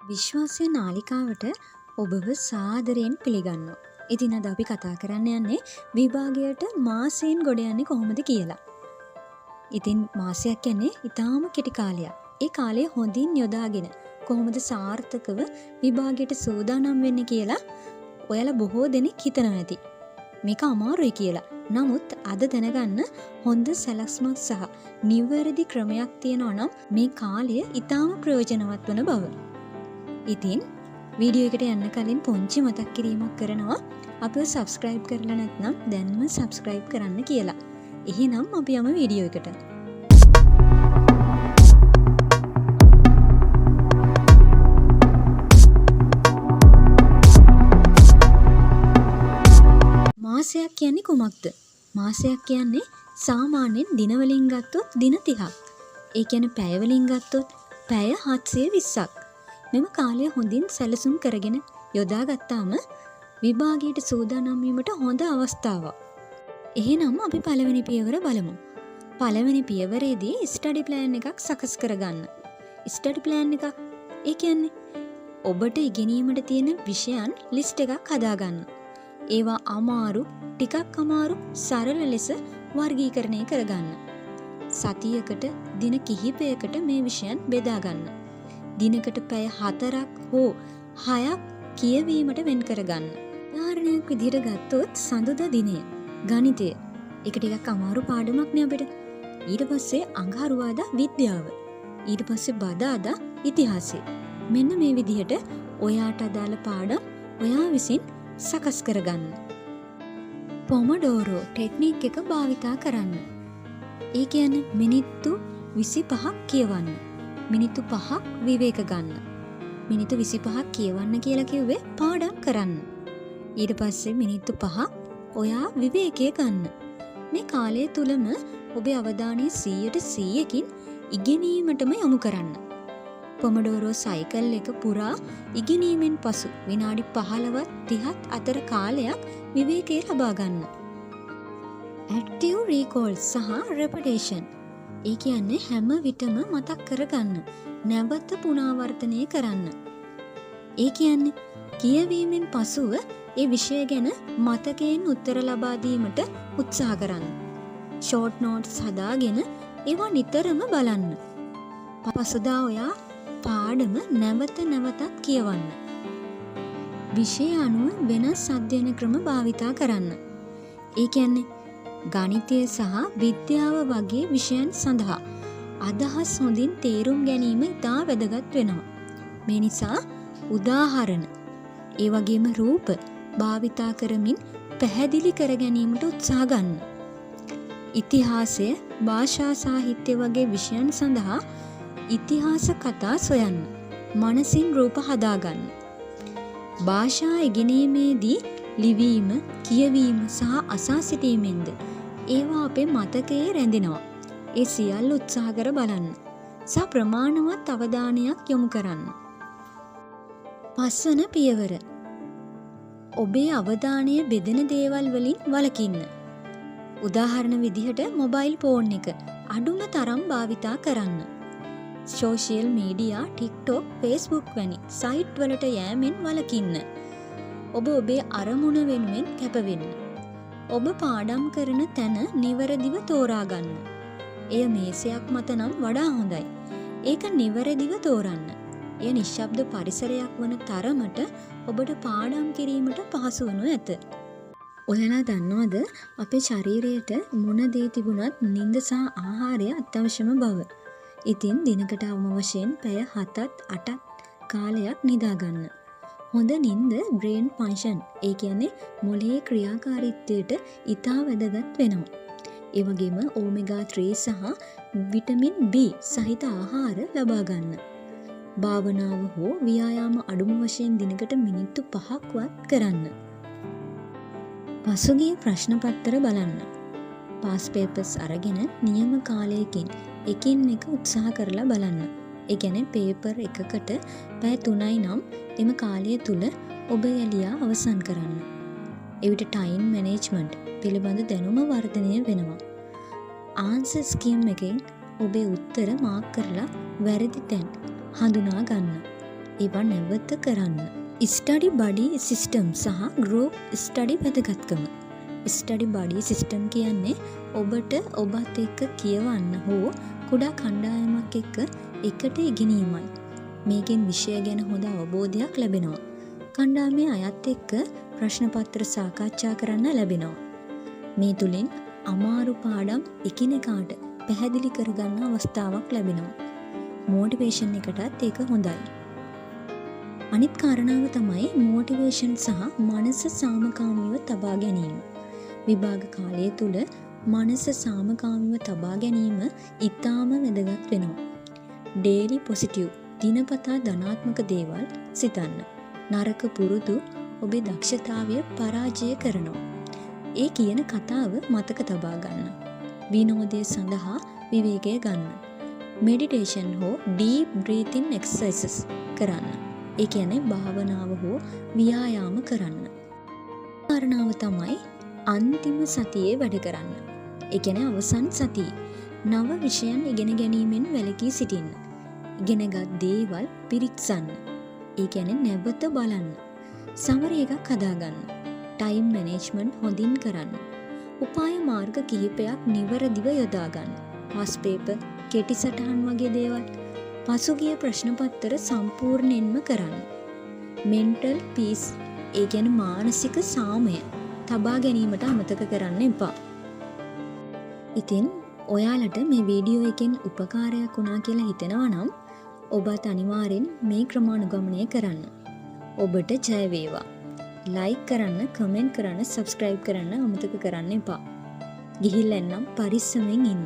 විශ්වාසය නාලිකාවට ඔබව සාදරයෙන් පිළිගන්නවා. ඉතින් අද අපි කතා කරන්න යන්නේ විභාගයට මාසයෙන් ගොඩ යන්නේ කොහොමද කියලා. ඉතින් මාසයක් කියන්නේ ඊටාම කෙටි කාලයක්. ඒ කාලය හොඳින් යොදාගෙන කොහොමද සාර්ථකව විභාගයට සූදානම් වෙන්නේ කියලා ඔයාලා බොහෝ දෙනෙක් හිතනවා ඇති. මේක අමාරුයි කියලා. නමුත් අද දැනගන්න හොඳ සැලැස්මක් සහ නිවැරදි ක්‍රමයක් තියෙනවා නම් මේ කාලය ඊටාම ප්‍රයෝජනවත් වන බව. ඉතින් වීඩියෝ එකට යන්න කලින් පුංචි මතක් කිරීමක් කරනවා අපිව subscribe කරලා නැත්නම් දැන්ම subscribe කරන්න කියලා. එහෙනම් අපි යමු වීඩියෝ එකට. මාසයක් කියන්නේ කුමක්ද? මාසයක් කියන්නේ සාමාන්‍යයෙන් දින වලින් ගත්තොත් දින 30ක්. ඒ කියන්නේ පැය වලින් ගත්තොත් පැය 720ක්. මෙම කාලය හොඳින් සැලසුම් කරගෙන යොදාගත්තාම විභාගයට සූදානම් වීමට හොඳ අවස්ථාවක්. එහෙනම් අපි පළවෙනි පියවර බලමු. පළවෙනි පියවරේදී ස්ටඩි ප්ලෑන් එකක් සකස් කරගන්න. ස්ටඩි ප්ලෑන් එකක් ඒ කියන්නේ ඔබට ඉගෙනීමට තියෙන විෂයන් ලිස්ට් එකක් හදාගන්න. ඒවා අමාරු, ටිකක් අමාරු, සරල ලෙස වර්ගීකරණය කරගන්න. සතියකට දින කිහිපයකට මේ විෂයන් බෙදා ගන්න. දිනකට පැය 4ක් හෝ 6ක් කියවීමට වෙන් කරගන්න. උදාහරණයක් විදිහට ගත්තොත් සඳුදා දිනය ගණිතය. ඒක ටිකක් අමාරු පාඩමක් නේ අපිට. ඊට පස්සේ අඟහරුවාදා විද්‍යාව. ඊට පස්සේ බදාදා ඉතිහාසය. මෙන්න මේ විදිහට ඔයාට අදාළ පාඩම් ඔයා විසින් සකස් කරගන්න. පොමඩෝරෝ ටෙක්නික් එක භාවිතා කරන්න. ඒ කියන්නේ මිනිත්තු 25ක් කියවන්න. මිනිත්තු 5ක් විවේක ගන්න. මිනිත්තු 25ක් කියවන්න කියලා කිව්වේ පාඩම් කරන්න. ඊට පස්සේ මිනිත්තු 5ක් ඔයා විවේකයේ ගන්න. මේ කාලය තුලම ඔබේ අවධානය 100%කින් ඉගෙනීමටම යොමු කරන්න. පොමඩෝරෝ සයිකල් එක පුරා ඉගෙනීමෙන් පසු විනාඩි 15ත් 30ත් අතර කාලයක් විවේකයේ ලබා ගන්න. ඇක්ටිව් රීකෝල් සහ රෙපිටේෂන්. ඒ කියන්නේ හැම විටම මතක් කරගන්න. නැවත පුනරාවර්තනය කරන්න. ඒ කියන්නේ කියවීමෙන් පසුව ඒ විෂය ගැන මතකයෙන් උත්තර ලබා දීමට උත්සාහ කරන්න. ෂෝට් නෝට්ස් හදාගෙන ඒවා නිතරම බලන්න. පසුදා ඔයා පාඩම නැවත නැවතත් කියවන්න. විෂය අනුව වෙනස් අධ්‍යයන ක්‍රම භාවිතා කරන්න. ඒ කියන්නේ ගණිතය සහ විද්‍යාව වගේ විෂයන් සඳහා අදහස් හොඳින් තේරුම් ගැනීම ඉතා වැදගත් වෙනවා. මේ නිසා උදාහරණ ඒ වගේම රූප භාවිතා කරමින් පැහැදිලි කර ගැනීමට උත්සාහ ගන්න. ඉතිහාසය, භාෂා සාහිත්‍ය වගේ විෂයන් සඳහා ඉතිහාස කතා සොයන්න. මනසින් රූප හදාගන්න. භාෂා ඉගෙනීමේදී ලිවීම, කියවීම සහ අසා සිටීමෙන්ද ඒවා අපේ මතකයේ රැඳෙනවා. ඒ සියල්ල උත්සාහ කර බලන්න. සහ ප්‍රමාණවත් අවධානයක් යොමු කරන්න. පස්වන පියවර. ඔබේ අවධානය බෙදෙන දේවල් වලින් වළකින්න. උදාහරණ විදිහට මොබයිල් ෆෝන් එක අඩුම තරම් භාවිතා කරන්න. සෝෂියල් මීඩියා, ටික්ටොක්, ෆේස්බුක් වැනි සයිට් වලට යෑමෙන් වළකින්න. ඔබ ඔබේ අරමුණ වෙනුවෙන් කැපවෙන්න. ඔබ පාඩම් කරන තැන නිවැරදිව තෝරාගන්න. එය මේසයක් මත නම් වඩා හොඳයි. ඒක නිවැරදිව තෝරන්න. එය නිශ්ශබ්ද පරිසරයක් වන තරමට ඔබට පාඩම් කිරීමට පහසු වනු ඇත. ඔයාලා දන්නවද අපේ ශරීරයට මොන දේ තිබුණත් නිින්ද සහ ආහාරය අත්‍යවශ්‍යම බව. ඉතින් දිනකට අවම වශයෙන් පැය 7ත් 8ත් කාලයක් නිදා ගන්න. හොඳ නිින්ද බ්‍රේන් ෆන්ක්ෂන් ඒ කියන්නේ මොළයේ ක්‍රියාකාරීත්වයට ඉතා වැදගත් වෙනවා. ඒ වගේම ඕමෙගා 3 සහ විටමින් B සහිත ආහාර ලබා ගන්න. භාවනාව හෝ ව්‍යායාම අඩුම වශයෙන් දිනකට මිනිත්තු 5ක්වත් කරන්න. පසුගිය ප්‍රශ්න පත්‍ර බලන්න. පාස් පේපර්ස් අරගෙන නියම කාලයකින් එකින් එක උත්සාහ කරලා බලන්න. ඒ කියන්නේ පේපර් එකකට පැය 3යි නම් එම කාලය තුල ඔබ එළියා අවසන් කරන්න. එවිට ටයිම් මැනේජ්මන්ට් පිළිබඳ දැනුම වර්ධනය වෙනවා. ආන්සර් ස්කීම් එකෙන් ඔබේ උත්තර මාක් කරලා වැරදි තැන් හඳුනා ගන්න. ඒවා නැවත කරන්න. ස්ටඩි බඩි සිස්ටම් සහ ගෲප් ස්ටඩි වැදගත්කම. ස්ටඩි බඩි සිස්ටම් කියන්නේ ඔබට ඔබත් එක්ක කියවන්න හෝ කුඩා කණ්ඩායමක් එක්ක එකට ඉගෙනීමයි. මේකෙන් විෂය ගැන හොඳ අවබෝධයක් ලැබෙනවා. කණ්ඩායමේ අයත් එක්ක ප්‍රශ්න පත්‍ර සාකච්ඡා කරන්න ලැබෙනවා. මේ තුලින් අමාරු පාඩම් එකිනෙකාට පැහැදිලි කරගන්න අවස්ථාවක් ලැබෙනවා. මොටිවේෂන් එකටත් ඒක හොඳයි. අනිත් කාරණාව තමයි මොටිවේෂන් සහ මනස සාමකාමීව තබා ගැනීම. විභාග කාලය තුල මනස සාමකාමීව තබා ගැනීම ඉතාම වැදගත් වෙනවා. ඩේලි පොසිටිව් දිනපතා ධනාත්මක දේවල් සිතන්න. නරක පුරුදු ඔබේ දක්ෂතාවය පරාජය කරනවා. ඒ කියන කතාව මතක තබා ගන්න. විනෝදය සඳහා විවේකය ගන්න. මෙඩිටේෂන් හෝ ඩීප් බ්‍රීතින් එක්සර්සයිසස් කරන්න. ඒ කියන්නේ භාවනාව හෝ ව්‍යායාම කරන්න. කාරණාව තමයි අන්තිම සතියේ වැඩ කරන්න. ඒ කියන්නේ අවසන් සතියේ නව විෂයන් ඉගෙන ගැනීමෙන් වැළකී සිටින්න. ඉගෙනගත් දේවල් පිරික්සන්න. ඒ කියන්නේ නැවත බලන්න. සමරි එකක් හදාගන්න. ටයිම් මැනේජ්මන්ට් හොඳින් කරන්න. උපාය මාර්ග කිහිපයක් නිවැරදිව යොදා ගන්න. පාස් පේපර්, කෙටි සටහන් වගේ දේවල්. පසුගිය ප්‍රශ්න පත්‍ර සම්පූර්ණයෙන්ම කරන්න. මෙන්ටල් පීස්, ඒ කියන්නේ මානසික සාමය තබා ගැනීමට අමතක කරන්න එපා. ඉතින් ඔයාලට මේ වීඩියෝ එකෙන් උපකාරයක් වුණා කියලා හිතෙනවා නම් ඔබත් අනිවාර්යෙන් මේ ක්‍රමානුගමනය කරන්න. ඔබට ජය වේවා. ලයික් කරන්න, කමෙන්ට් කරන්න, සබ්ස්ක්‍රයිබ් කරන්න අමතක කරන්න එපා. ගිහිල්ලා එන්නම් පරිස්සමෙන් ඉන්න.